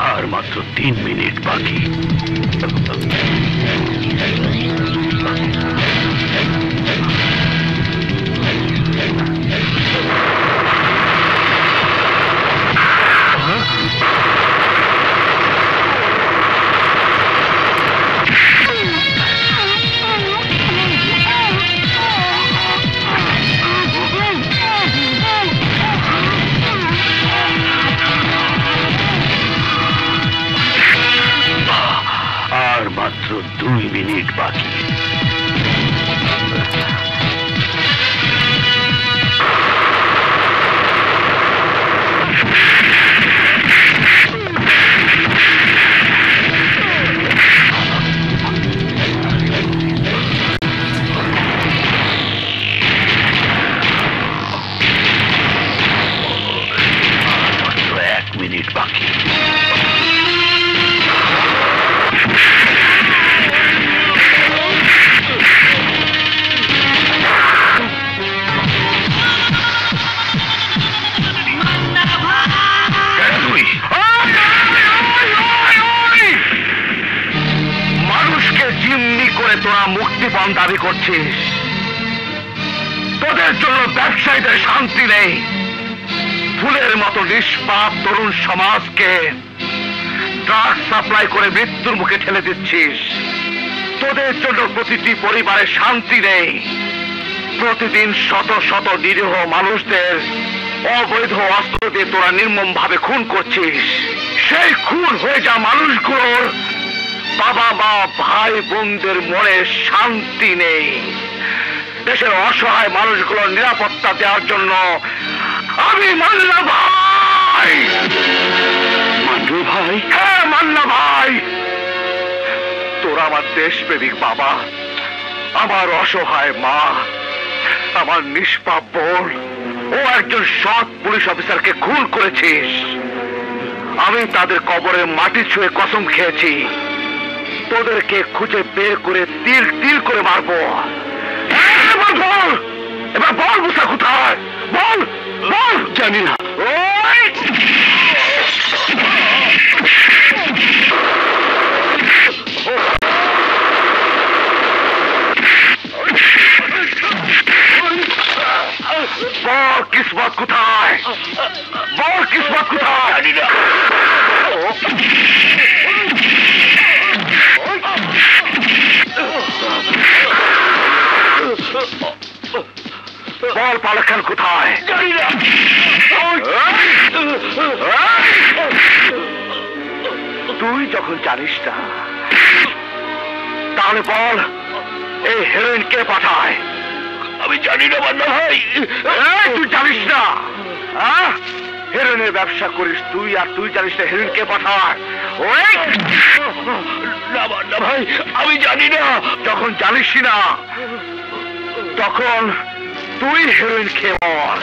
আর মাত্র 3 মিনিট বাকি। আর মাত্র 2 মিনিট বাকি। মাত্র 1 মিনিট বাকি। তোরা মুক্তিপণ দাবি করছিস, তোদের জন্য ব্যবসায়ীদের শান্তি নেই। ফুলের মতো নিষ্পাপ তরুণ সমাজকে ড্রাগ সাপ্লাই করে মৃত্যুর মুখে ঠেলে দিচ্ছিস। তোদের জন্য প্রতিটি পরিবারের শান্তি নেই। প্রতিদিন শত শত নিরীহ মানুষদের অবৈধ অস্ত্র দিয়ে তোরা নির্মম ভাবে খুন করছিস। সেই খুন হয়ে যা মানুষগুলোর বাবা মা ভাই বোনদের মনে শান্তি নেই। দেশের অসহায় মানুষগুলোর নিরাপত্তা দেওয়ার জন্য আমি মান্না ভাই। মান্না ভাই? হ্যাঁ মান্না ভাই, তোরা আমার দেশপ্রেমিক বাবা, আমার অসহায় মা, আমার নিষ্পাপ বোন ও একজন সৎ পুলিশ অফিসারকে খুন করেছিস। আমি তাদের কবরে মাটি ছুঁয়ে কসম খেয়েছি তোদেরকে খুঁজে বের করে তিল তিল করে মারবো। এবার বল মুসা কোথায়? বল বল। জানি না। বল কিসমত কোথায়? বল কিসমত কোথায়? জানি না। বল পালক খান কোথায়? জানি না। তুই যখন জানিস না তাহলে বল এই হেরোইন কে পাঠায়? আমি জানি না মান্না ভাই। তুই জানিস না? হেরোইনের ব্যবসা করিস তুই, আর তুই জানিস না হেরোইন কে পাঠায়? না মান্না ভাই, আমি জানি না। যখন জানিস না তখন তুই হেরোইন খেয়ে মর।